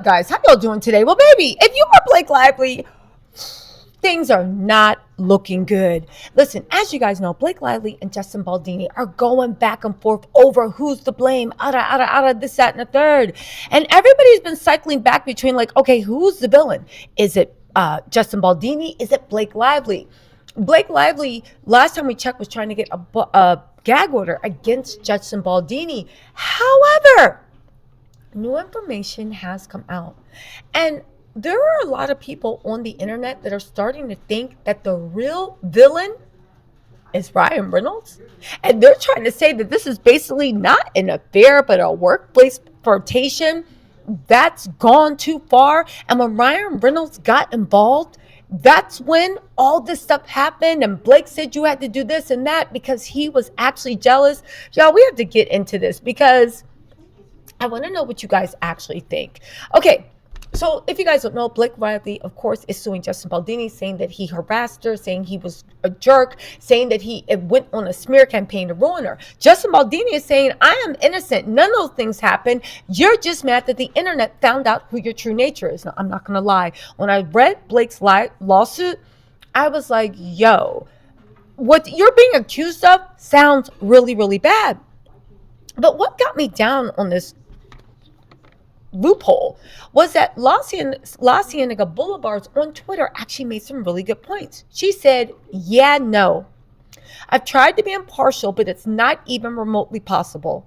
guys? How y'all doing today? Well, baby, if you are Blake Lively, things are not looking good. Listen, as you guys know, Blake Lively and Justin Baldoni are going back and forth over who's to blame, this, that, and the third. And everybody's been cycling back between like, okay, who's the villain? Is it Justin Baldoni? Is it Blake Lively? Blake Lively, last time we checked, was trying to get a gag order against Justin Baldoni. However, new information has come out. And there are a lot of people on the internet that are starting to think that the real villain is Ryan Reynolds. And they're trying to say that this is basically not an affair, but a workplace flirtation that's gone too far. And when Ryan Reynolds got involved, that's when all this stuff happened. And Blake said you had to do this and that because he was actually jealous. Y'all, we have to get into this because I want to know what you guys actually think. Okay. So if you guys don't know, Blake Lively, of course, is suing Justin Baldoni, saying that he harassed her, saying he was a jerk, saying that he went on a smear campaign to ruin her. Justin Baldoni is saying, I am innocent. None of those things happened. You're just mad that the internet found out who your true nature is. Now, I'm not going to lie. When I read Blake's lawsuit, I was like, yo, what you're being accused of sounds really, really bad. But what got me down on this loophole was that La Cienega Boulevards on Twitter actually made some really good points. She said, yeah, no. I've tried to be impartial, but it's not even remotely possible.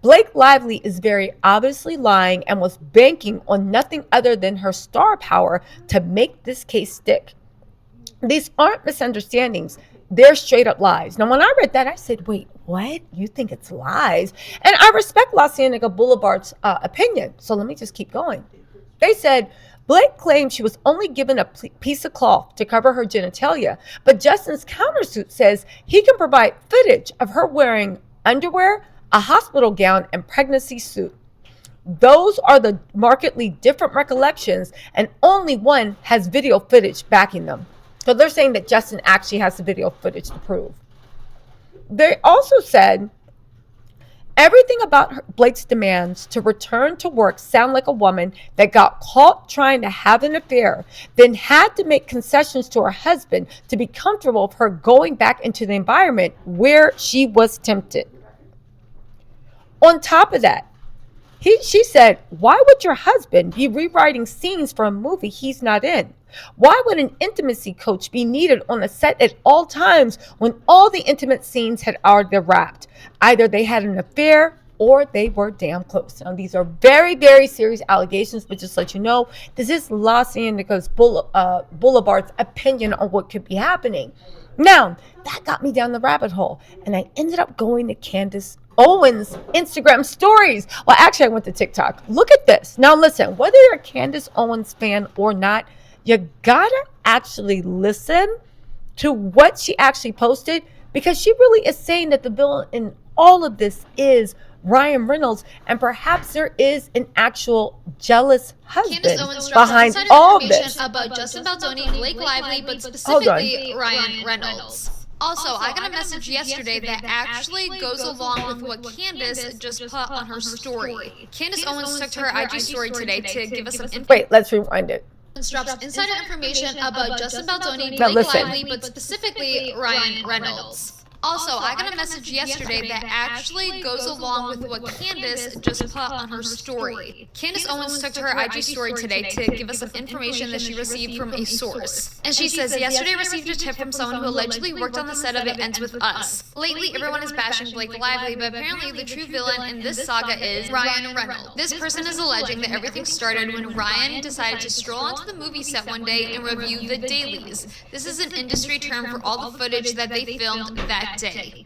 Blake Lively is very obviously lying and was banking on nothing other than her star power to make this case stick. These aren't misunderstandings. They're straight up lies. Now, when I read that, I said, wait, what? You think it's lies? And I respect La Cienega Boulevard's opinion. So let me just keep going. They said, Blake claimed she was only given a piece of cloth to cover her genitalia, but Justin's countersuit says he can provide footage of her wearing underwear, a hospital gown, and pregnancy suit. Those are the markedly different recollections, and only one has video footage backing them. So they're saying that Justin actually has the video footage to prove. They also said everything about Blake's demands to return to work sound like a woman that got caught trying to have an affair, then had to make concessions to her husband to be comfortable with her going back into the environment where she was tempted. On top of that, she said, why would your husband be rewriting scenes for a movie he's not in? Why would an intimacy coach be needed on the set at all times when all the intimate scenes had already wrapped? Either they had an affair or they were damn close. Now, these are very, very serious allegations, but just to let you know, this is La Cienega Boulevard's opinion on what could be happening. Now, that got me down the rabbit hole, and I ended up going to Candace Owens' Instagram stories. Well, actually, I went to TikTok. Look at this. Now, listen, whether you're a Candace Owens fan or not, you gotta actually listen to what she actually posted, because she really is saying that the villain in all of this is Ryan Reynolds, and perhaps there is an actual jealous husband behind all this. About Justin Baldoni, Blake Lively, but specifically Ryan Reynolds. Also, I got a message yesterday that actually goes along with what Candace just put on her story. Candace Owens took to her IG story today to give us some info. Wait, let's rewind it. Drops insider information about Justin Baldoni, Blake Lively, but specifically Ryan Reynolds. Also, I got a message yesterday that actually goes along with what Candace just put on her story. Candace Owens took to her IG story today to give us some information that she received from a source. And she says, yesterday received a tip from someone who allegedly worked on the set of It Ends With Us. Lately, everyone is bashing Blake Lively, but apparently the true villain in this saga is Ryan Reynolds. This person is alleging that everything started when Ryan decided to stroll onto the movie set one day and review the dailies. This is an industry term for all the footage that they filmed that day.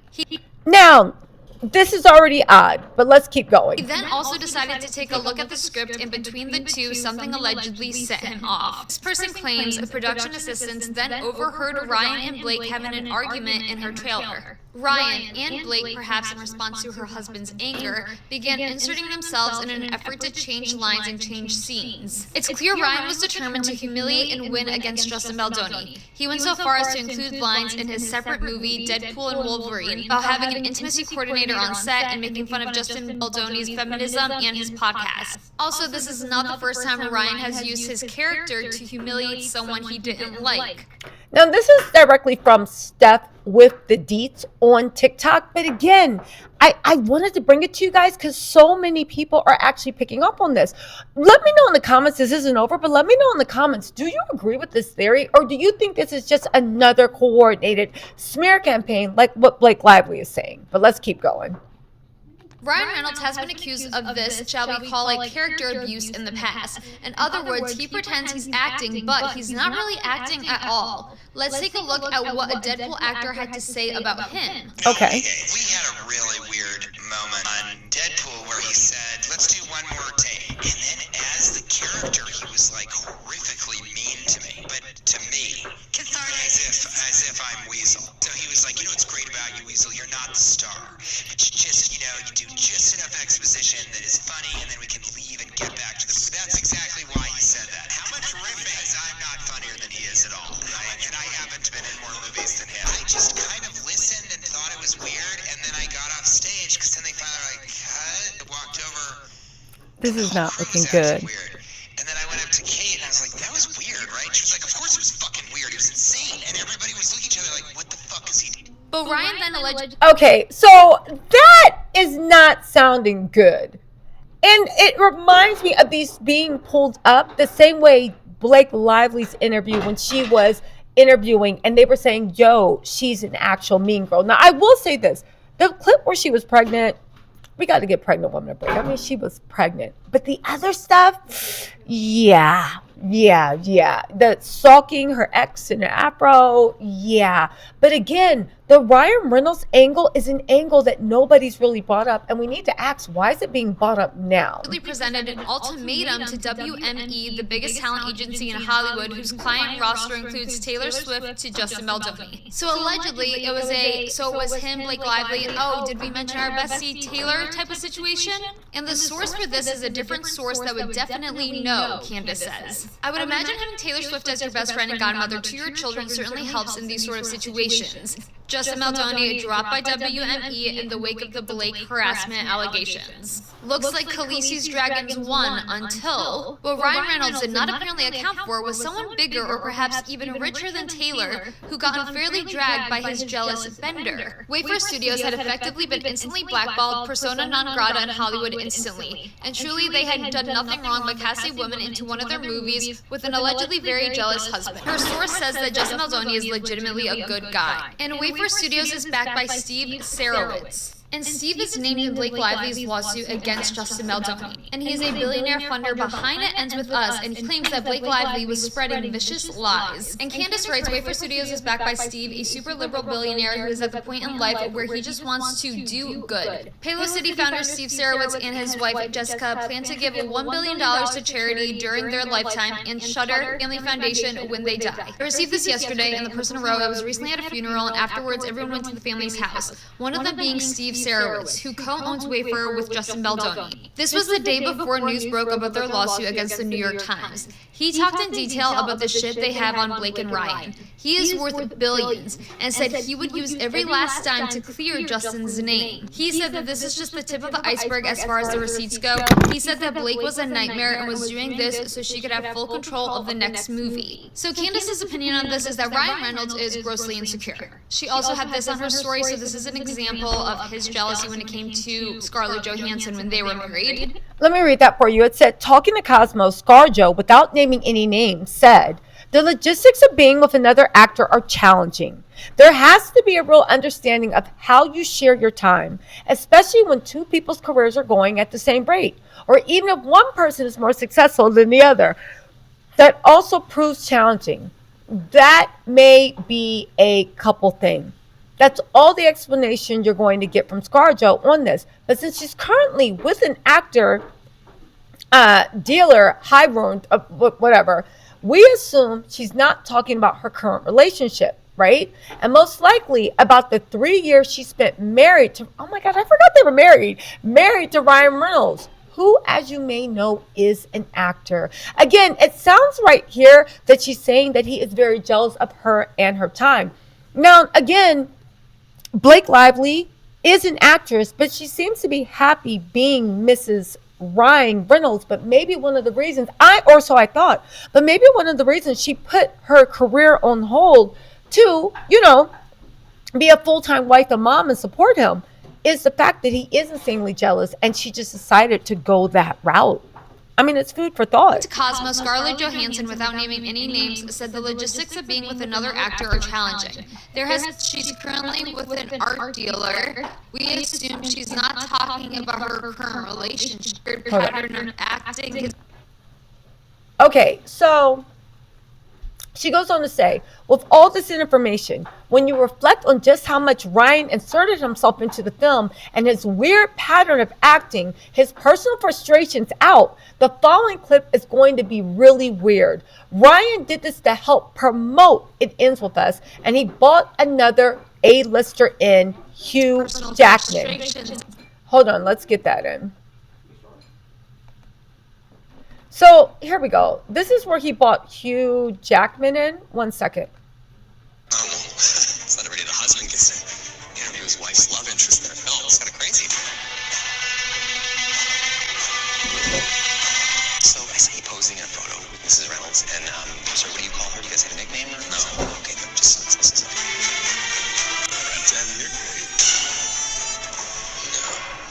Now, this is already odd, but let's keep going. He then also decided to take a look at the script, and between the two, something allegedly set him off. This person claims a production assistant then overheard Ryan and Blake having an argument in her trailer. Ryan and Blake, perhaps in response to her husband's anger, began inserting themselves in an effort to change lines and change scenes. It's clear Ryan was determined to humiliate and win against Justin Baldoni. He went so far as to include lines in his separate movie, Deadpool and Wolverine, about having an intimacy coordinator on set and making fun of Justin Baldoni's feminism and his podcast. Also, this is not the first time Ryan has used his character to humiliate someone he didn't like. Now, this is directly from Steph with the Deets on TikTok. But again, I wanted to bring it to you guys because so many people are actually picking up on this. Let me know in the comments. This isn't over, but let me know in the comments. Do you agree with this theory? Or do you think this is just another coordinated smear campaign like what Blake Lively is saying? But let's keep going. Ryan Reynolds has been accused of this, shall we call it, character abuse in the past. In other words, he pretends he's acting, but he's not really acting at all. Let's take a look at what a Deadpool actor had to say about him. Okay. We had a really weird moment on Deadpool where he said, let's do one more take. And then as the character, he was like horrifically mean to me. But to me, as if I'm Weasel. So he was like, what's great about you, Weasel? You're not the star. But you just, you do just enough exposition that is funny, and then we can leave and get back to the... That's exactly why he said that. How much riffing is I'm not funnier than he is at all. And I haven't been in more movies than him. I just kind of listened and thought it was weird, and then I got off stage, because then they finally cut, walked over... This is not looking good. Weird. And then I went up to Kate, and I was like, that was weird, right? She was like, of course it was fucking weird. It was insane. And everybody was looking at each other like, what the fuck is he doing? But Ryan then alleged... Okay, so that is not sounding good. And it reminds me of these being pulled up the same way Blake Lively's interview when she was interviewing and they were saying, yo, she's an actual mean girl. Now, I will say this. The clip where she was pregnant, we got to get pregnant woman a break. I mean, she was pregnant. But the other stuff, yeah. The sulking her ex in an afro, yeah. But again, the Ryan Reynolds angle is an angle that nobody's really brought up. And we need to ask, why is it being brought up now? Presented an ultimatum to WME, the biggest talent agency in Hollywood, whose client roster includes Taylor Swift to Justin Baldoni. So allegedly, it was him, Blake Lively, and did we mention our bestie Taylor type of situation? And the source for this is a different source that would definitely know, Candace says. I would imagine having Taylor Swift as your best friend and godmother to your children certainly helps in these sort of situations. Justin Baldoni dropped by WME in the wake of the Blake harassment allegations. Looks like Khaleesi's Dragons won until... What Ryan Reynolds did not apparently account for was someone bigger or perhaps even richer than Taylor who got unfairly dragged by his jealous Bender. Wayfair Studios had effectively been instantly blackballed, persona non grata in Hollywood instantly. And truly, they had done nothing wrong but cast a woman into one of their movies with an allegedly very jealous husband. Her source says that Justin Baldoni is legitimately a good guy. And Wayfair Studios is backed by Steve Sarowitz. And Steve is named in Blake Lively's lawsuit against Justin Baldoni. And he is a billionaire funder behind It Ends With Us and claims that Blake Lively was spreading vicious lies. And Candace writes, Wayfair Studios is backed by Steve, a super liberal billionaire who is at the point in life where he just wants to do good. Palo City founder Steve Sarowitz and his wife Jessica plan to give $1 billion to charity during their lifetime and Shudder Family Foundation when they die. I received this yesterday and the person who wrote it was recently at a funeral and afterwards everyone went to the family's house. One of them being Steve Sarowitz, who co-owns Wayfair with Justin Baldoni. This was the day before news broke about their lawsuit against the New York Times. He talked in detail about the shit they have on Blake and Ryan. He is worth billions and said he would use every last dime to clear Justin's name. He said that this is just the tip of the iceberg as far as the receipts go. He said that Blake was a nightmare and was doing this so she could have full control of the next movie. So Candace's opinion on this is that Ryan Reynolds is grossly insecure. She also had this on her story, so this is an example of his jealousy when it came to Scarlett Johansson when they were married. Let me read that for you. It said, talking to Cosmos, ScarJo, without naming any names, said, the logistics of being with another actor are challenging. There has to be a real understanding of how you share your time, especially when two people's careers are going at the same rate, or even if one person is more successful than the other. That also proves challenging. That may be a couple thing. That's all the explanation you're going to get from ScarJo on this. But since she's currently with an actor, dealer, whatever, we assume she's not talking about her current relationship. right? And most likely about the 3 years she spent married to, oh my God, I forgot they were married to Ryan Reynolds, who, as you may know, is an actor. Again, it sounds right here that she's saying that he is very jealous of her and her time. Now, again, Blake Lively is an actress, but she seems to be happy being Mrs. Ryan Reynolds. But maybe one of the reasons, I thought, but maybe one of the reasons she put her career on hold to, be a full-time wife and mom and support him is the fact that he is insanely jealous, and she just decided to go that route. I mean, it's food for thought. Cosmo, Scarlett Johansson, without naming any names, said the logistics of being with another actor are challenging. She's currently with an art dealer. We assume she's not talking about her current relationship. Pattern of acting. Okay, so she goes on to say, with all this information, when you reflect on just how much Ryan inserted himself into the film and his weird pattern of acting, his personal frustrations out, the following clip is going to be really weird. Ryan did this to help promote It Ends With Us, and he bought another A-lister in, Hugh Jackman. Hold on, let's get that in. So here we go. This is where he bought Hugh Jackman in. 1 second. It's not every day the husband gets to interview his wife's love interest in a film. It's kind of crazy. So I saw you posing in a photo with Mrs. Reynolds, and sorry, what do you call her? Do you guys have a nickname? Or? No. Okay, no, just so. No.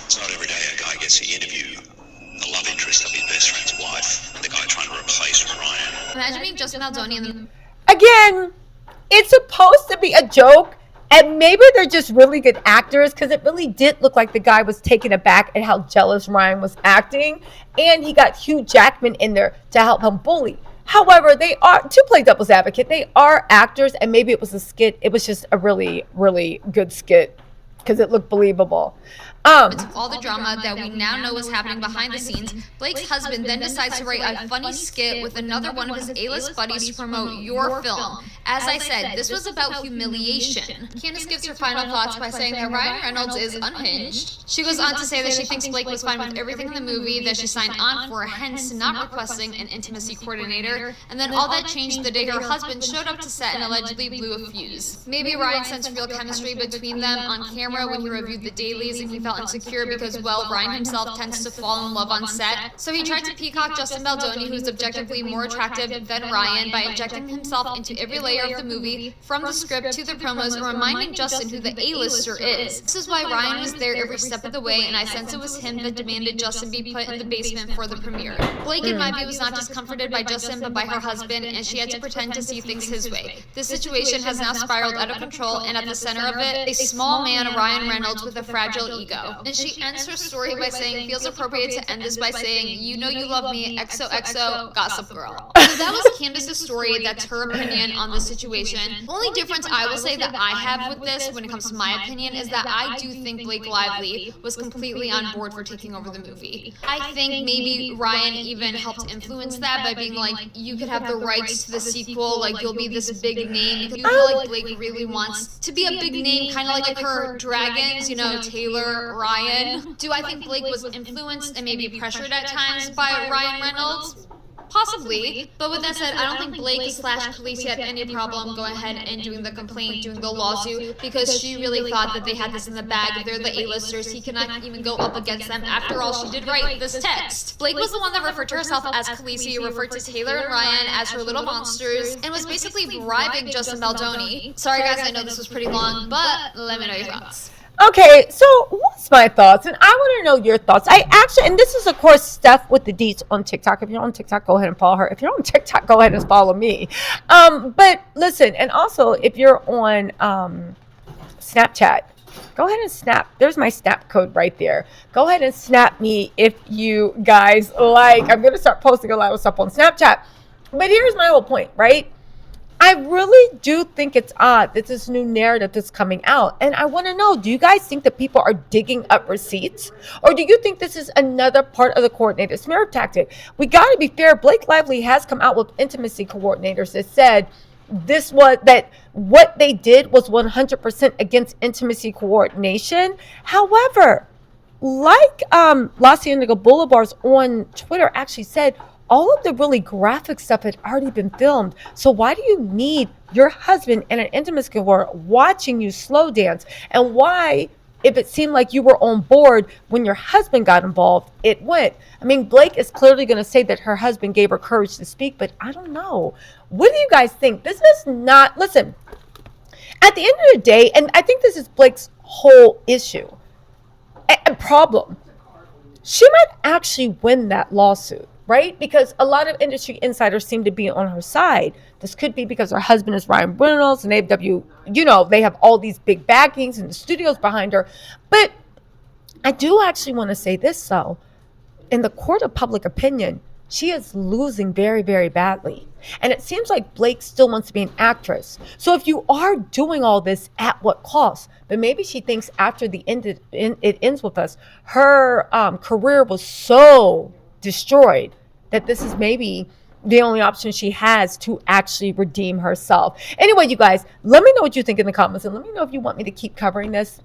It's not every day a guy gets to interview the love interest of his best friend's wife, the guy trying to replace Ryan. Imagine being Justin Baldoni in the... Again, it's supposed to be a joke, and maybe they're just really good actors, because it really did look like the guy was taken aback at how jealous Ryan was acting, and he got Hugh Jackman in there to help him bully. However, they are, to play devil's advocate, they are actors, and maybe it was a skit. It was just a really, really good skit, because it looked believable. All the drama that we now know is happening behind the scenes, Blake's husband then decides to write a funny skit with another one of his A-list buddies to promote your film. As I said, this was about humiliation. Candace gives her final thoughts by saying that Ryan Reynolds is unhinged. She goes on to say that she thinks Blake was fine with everything in the movie that she signed on for, hence not requesting an intimacy coordinator, and then all that changed the day her husband showed up to set and allegedly blew a fuse. Maybe Ryan sensed real chemistry between them on camera when he reviewed the dailies, and he felt insecure because, well, Ryan himself tends to fall in love on set. So he tried to peacock Justin Baldoni, who's objectively more attractive than Ryan, by injecting himself into every layer of the movie, from the script to the promos, and reminding Justin who the A-lister is. This is why Ryan was there every step of the way, and I sense it was him that demanded Justin be put in the basement for the premiere. Blake, in my view, was not just comforted by Justin, but by her husband, and she had to pretend to see things his way. This situation has now spiraled out of control, and at the center of it, a small man, Ryan Reynolds, with a fragile ego. And she ends her story by saying, feels appropriate to end this by saying, you know you love me, XOXO, Gossip Girl. So that was Candace's story. That's her opinion on the situation. Only difference I will say that I have with this, when it comes to my opinion, is that I do think Blake Lively was completely on board for taking over the movie. I think maybe Ryan even helped influence that by being like, you could have the rights to the sequel, like you'll be this big name. You feel like Blake really wants to be a big name, kind of like her dragons, Taylor, Ryan. Do I think Blake was influenced and maybe pressured at times by Ryan Reynolds? Possibly, but with that said, I don't think Blake / Khaleesi had any problem going ahead and doing the complaint, doing the lawsuit, because she really thought that they had this in the bag. They're the A-listers. He cannot even go up against them. After all, she did write this text. Blake was the one that referred to herself as Khaleesi, referred to Taylor and Ryan as her little monsters, and was basically bribing Justin Baldoni. Sorry guys, I know this was pretty long, but let me know your thoughts. Okay, so what's my thoughts? And I want to know your thoughts. And this is, of course, Steph with the deets on TikTok. If you're on TikTok, go ahead and follow her. If you're on TikTok, go ahead and follow me. But listen, and also, if you're on Snapchat, go ahead and snap. There's my snap code right there. Go ahead and snap me if you guys like. I'm going to start posting a lot of stuff on Snapchat. But here's my whole point, right? I really do think it's odd that this new narrative is coming out. And I want to know, do you guys think that people are digging up receipts? Or do you think this is another part of the coordinated smear tactic? We got to be fair. Blake Lively has come out with intimacy coordinators that said what they did was 100% against intimacy coordination. However, like La Cienega Boulevards on Twitter actually said, all of the really graphic stuff had already been filmed. So why do you need your husband in an intimacy court watching you slow dance? And why, if it seemed like you were on board when your husband got involved, it went? I mean, Blake is clearly going to say that her husband gave her courage to speak, but I don't know. What do you guys think? This is not, listen, at the end of the day, and I think this is Blake's whole issue and problem, she might actually win that lawsuit, right? Because a lot of industry insiders seem to be on her side. This could be because her husband is Ryan Reynolds and they have all these big backings and the studios behind her. But I do actually want to say this, though. In the court of public opinion, she is losing very, very badly. And it seems like Blake still wants to be an actress. So if you are doing all this, at what cost? But maybe she thinks after it ends with us, her career was so destroyed that this is maybe the only option she has to actually redeem herself. Anyway, you guys, let me know what you think in the comments, and let me know if you want me to keep covering this.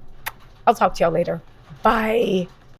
I'll talk to y'all later. Bye.